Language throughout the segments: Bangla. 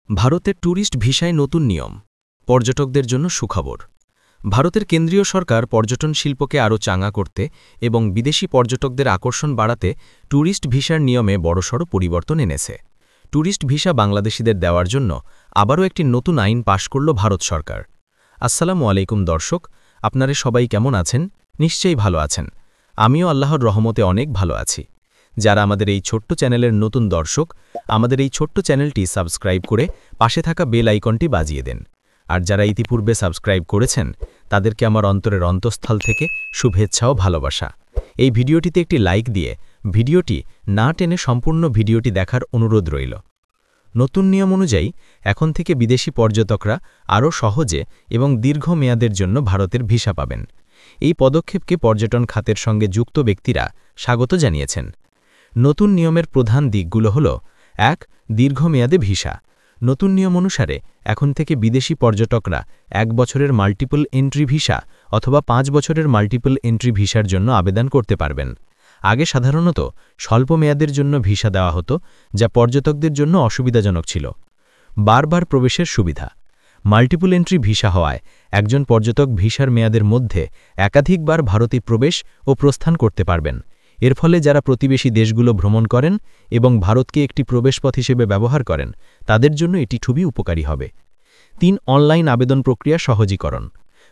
ভারতের ট্যুরিস্ট ভিসায় নতুন নিয়ম পর্যটকদের জন্য সুখবর। ভারতের কেন্দ্রীয় সরকার পর্যটন শিল্পকে আরও চাঙা করতে এবং বিদেশি পর্যটকদের আকর্ষণ বাড়াতে ট্যুরিস্ট ভিসার নিয়মে বড়সড় পরিবর্তন এনেছে। ট্যুরিস্ট ভিসা বাংলাদেশিদের দেওয়ার জন্য আবারও একটি নতুন আইন পাশ করল ভারত সরকার। আসসালামু আলাইকুম দর্শক, আপনারা সবাই কেমন আছেন? নিশ্চয়ই ভালো আছেন। আমিও আল্লাহর রহমতে অনেক ভালো আছি। যারা আমাদের এই ছোট্ট চ্যানেলের নতুন দর্শক, আমাদের এই ছোট্ট চ্যানেলটি সাবস্ক্রাইব করে পাশে থাকা বেল আইকনটি বাজিয়ে দেন। আর যারা ইতিপূর্বে সাবস্ক্রাইব করেছেন তাদেরকে আমার অন্তরের অন্তঃস্থল থেকে শুভেচ্ছা ও ভালোবাসা। এই ভিডিওটিতে একটি লাইক দিয়ে ভিডিওটি না টেনে সম্পূর্ণ ভিডিওটি দেখার অনুরোধ রইল। নতুন নিয়ম অনুযায়ী এখন থেকে বিদেশি পর্যটকরা আরও সহজে এবং দীর্ঘমেয়াদের জন্য ভারতের ভিসা পাবেন। এই পদক্ষেপকে পর্যটন খাতের সঙ্গে যুক্ত ব্যক্তিরা স্বাগত জানিয়েছেন। নতুন নিয়মের প্রধান দিকগুলো হল: ১. দীর্ঘমেয়াদে ভিসা। নতুন নিয়ম অনুসারে এখন থেকে বিদেশি পর্যটকরা ১ বছরের মাল্টিপল এন্ট্রি ভিসা অথবা ৫ বছরের মাল্টিপল এন্ট্রি ভিসার জন্য আবেদন করতে পারবেন। আগে সাধারণত স্বল্প মেয়াদের জন্য ভিসা দেওয়া হতো, যা পর্যটকদের জন্য অসুবিধাজনক ছিল। বারবার প্রবেশের সুবিধা। মাল্টিপল এন্ট্রি ভিসা হওয়ায় একজন পর্যটক ভিসার মেয়াদের মধ্যে একাধিকবার ভারতে প্রবেশ ও প্রস্থান করতে পারবেন। এর ফলে যারা প্রতিবেশী দেশগুলো ভ্রমণ করেন এবং ভারতকে একটি প্রবেশপথ হিসেবে ব্যবহার করেন, তাদের জন্য এটি খুবই উপকারী হবে। ৩. অনলাইন আবেদন প্রক্রিয়া সহজীকরণ।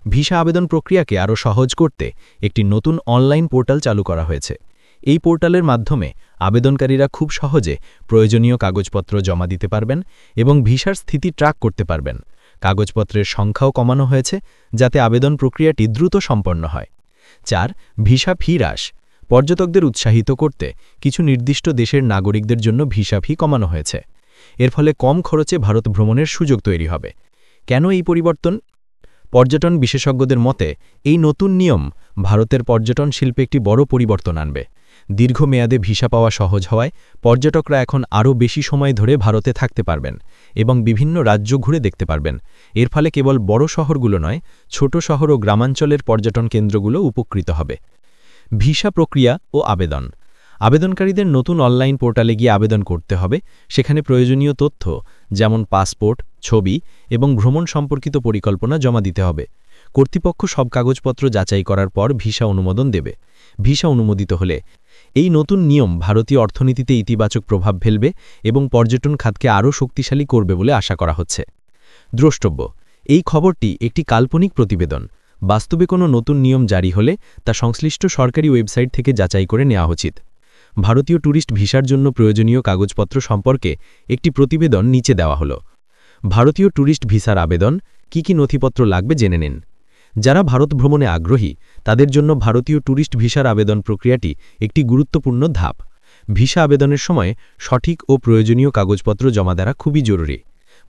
ভিসা আবেদন প্রক্রিয়াকে আরও সহজ করতে একটি নতুন অনলাইন পোর্টাল চালু করা হয়েছে। এই পোর্টালের মাধ্যমে আবেদনকারীরা খুব সহজে প্রয়োজনীয় কাগজপত্র জমা দিতে পারবেন এবং ভিসার স্থিতি ট্র্যাক করতে পারবেন। কাগজপত্রের সংখ্যাও কমানো হয়েছে যাতে আবেদন প্রক্রিয়াটি দ্রুত সম্পন্ন হয়। ৪. ভিসা ফি হ্রাস। পর্যটকদের উৎসাহিত করতে কিছু নির্দিষ্ট দেশের নাগরিকদের জন্য ভিসা ফি কমানো হয়েছে। এর ফলে কম খরচে ভারত ভ্রমণের সুযোগ তৈরি হবে। কেন এই পরিবর্তন? পর্যটন বিশেষজ্ঞদের মতে এই নতুন নিয়ম ভারতের পর্যটন শিল্পে একটি বড় পরিবর্তন আনবে। দীর্ঘমেয়াদে ভিসা পাওয়া সহজ হওয়ায় পর্যটকরা এখন আরও বেশি সময় ধরে ভারতে থাকতে পারবেন এবং বিভিন্ন রাজ্য ঘুরে দেখতে পারবেন। এর ফলে কেবল বড় শহরগুলো নয়, ছোট শহর ও গ্রামাঞ্চলের পর্যটন কেন্দ্রগুলো উপকৃত হবে। ভিসা প্রক্রিয়া ও আবেদন। আবেদনকারীদের নতুন অনলাইন পোর্টালে গিয়ে আবেদন করতে হবে। সেখানে প্রয়োজনীয় তথ্য যেমন পাসপোর্ট, ছবি এবং ভ্রমণ সম্পর্কিত পরিকল্পনা জমা দিতে হবে। কর্তৃপক্ষ সব কাগজপত্র যাচাই করার পর ভিসা অনুমোদন দেবে। ভিসা অনুমোদিত হলে এই নতুন নিয়ম ভারতীয় অর্থনীতিতে ইতিবাচক প্রভাব ফেলবে এবং পর্যটন খাতকে আরও শক্তিশালী করবে বলে আশা করা হচ্ছে। দ্রষ্টব্য: এই খবরটি একটি কাল্পনিক প্রতিবেদন। বাস্তবে কোনো নতুন নিয়ম জারি হলে তা সংশ্লিষ্ট সরকারি ওয়েবসাইট থেকে যাচাই করে নেওয়া উচিত। ভারতীয় ট্যুরিস্ট ভিসার জন্য প্রয়োজনীয় কাগজপত্র সম্পর্কে একটি প্রতিবেদন নিচে দেওয়া হল। ভারতীয় ট্যুরিস্ট ভিসার আবেদন কি কি নথিপত্র লাগবে জেনে নিন। যারা ভারত ভ্রমণে আগ্রহী তাদের জন্য ভারতীয় ট্যুরিস্ট ভিসার আবেদন প্রক্রিয়াটি একটি গুরুত্বপূর্ণ ধাপ। ভিসা আবেদনের সময় সঠিক ও প্রয়োজনীয় কাগজপত্র জমা দেওয়া খুবই জরুরি।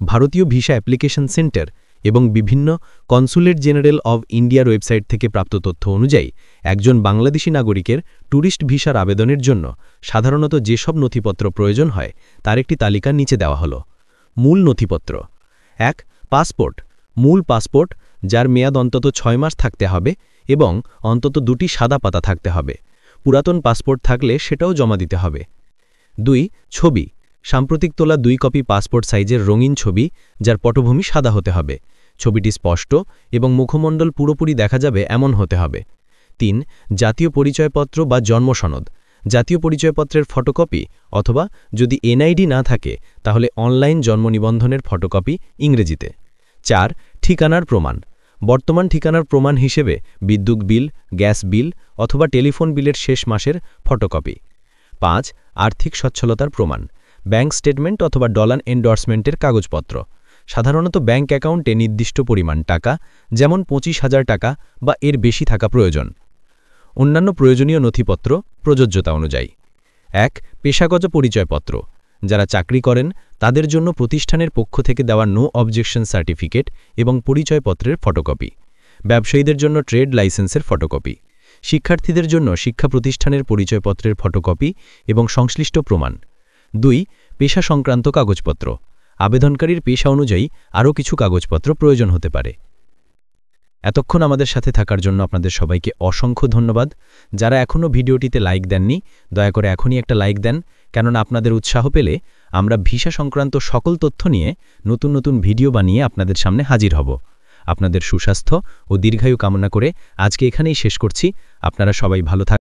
ভারতীয় ভিসা অ্যাপ্লিকেশন সেন্টার এবং বিভিন্ন কনসুলেট জেনারেল অব ইন্ডিয়ার ওয়েবসাইট থেকে প্রাপ্ত তথ্য অনুযায়ী একজন বাংলাদেশি নাগরিকের ট্যুরিস্ট ভিসার আবেদনের জন্য সাধারণত যেসব নথিপত্র প্রয়োজন হয় তার একটি তালিকা নিচে দেওয়া হল। মূল নথিপত্র: ১. পাসপোর্ট। মূল পাসপোর্ট, যার মেয়াদ অন্তত ৬ মাস থাকতে হবে এবং অন্তত ২টি সাদা পাতা থাকতে হবে। পুরাতন পাসপোর্ট থাকলে সেটাও জমা দিতে হবে। ২. ছবি। সাম্প্রতিক তোলা ২ কপি পাসপোর্ট সাইজের রঙিন ছবি, যার পটভূমি সাদা হতে হবে। ছবিটি স্পষ্ট এবং মুখমণ্ডল পুরোপুরি দেখা যাবে এমন হতে হবে। ৩. জাতীয় পরিচয়পত্র বা জন্ম সনদ। জাতীয় পরিচয়পত্রের ফটোকপি অথবা যদি এনআইডি না থাকে তাহলে অনলাইন জন্ম নিবন্ধনের ফটোকপি ইংরেজিতে। ৪. ঠিকানার প্রমাণ। বর্তমান ঠিকানার প্রমাণ হিসেবে বিদ্যুৎ বিল, গ্যাস বিল অথবা টেলিফোন বিলের শেষ মাসের ফটোকপি। ৫. আর্থিক সচ্ছলতার প্রমাণ। ব্যাংক স্টেটমেন্ট অথবা ডলার এন্ডোর্সমেন্টের কাগজপত্র। সাধারণত ব্যাংক অ্যাকাউন্টে নির্দিষ্ট পরিমাণ টাকা, যেমন ২৫,০০০ টাকা বা এর বেশি থাকা প্রয়োজন। অন্যান্য প্রয়োজনীয় নথিপত্র প্রযোজ্যতা অনুযায়ী: ১. পেশাগত পরিচয়পত্র। যারা চাকরি করেন তাদের জন্য প্রতিষ্ঠানের পক্ষ থেকে দেওয়া নো অবজেকশন সার্টিফিকেট এবং পরিচয়পত্রের ফটোকপি। ব্যবসায়ীদের জন্য ট্রেড লাইসেন্সের ফটোকপি। শিক্ষার্থীদের জন্য শিক্ষা প্রতিষ্ঠানের পরিচয়পত্রের ফটোকপি এবং সংশ্লিষ্ট প্রমাণ। ২. পেশা সংক্রান্ত কাগজপত্র। আবেদনকারীর পেশা অনুযায়ী আরও কিছু কাগজপত্র প্রয়োজন হতে পারে। এতক্ষণ আমাদের সাথে থাকার জন্য আপনাদের সবাইকে অসংখ্য ধন্যবাদ। যারা এখনও ভিডিওটিতে লাইক দেননি, দয়া করে এখনই একটা লাইক দেন, কেননা আপনাদের উৎসাহ পেলে আমরা ভিসা সংক্রান্ত সকল তথ্য নিয়ে নতুন নতুন ভিডিও বানিয়ে আপনাদের সামনে হাজির হব। আপনাদের সুস্বাস্থ্য ও দীর্ঘায়ু কামনা করে আজকে এখানেই শেষ করছি। আপনারা সবাই ভালো থাকুন।